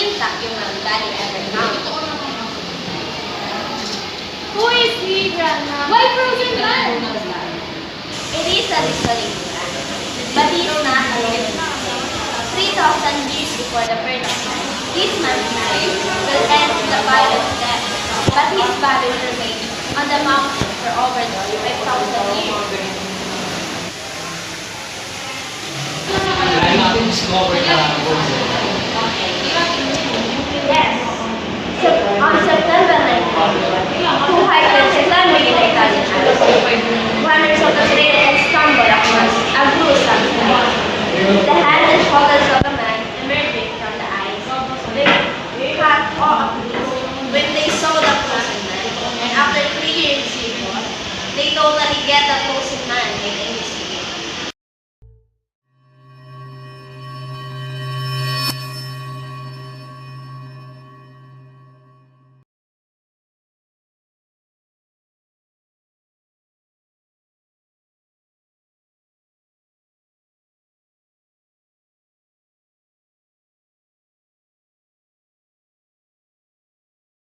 intact yung daddy ever found. Who is he, Grandma? Why frozen man? It is a living man, but he is not alone. 3,000 years before the birth of man, this man's life will end the pilot's death, but his body will remain on the mountain for over 5,000 years. Kailangan natin discover na Yes. So, on September 19, two hikers climbing in the Italian Alps. Runners of the trail and stumbled across a gruesome sight. The hands and shoulders of a man emerging from the ice. They cut off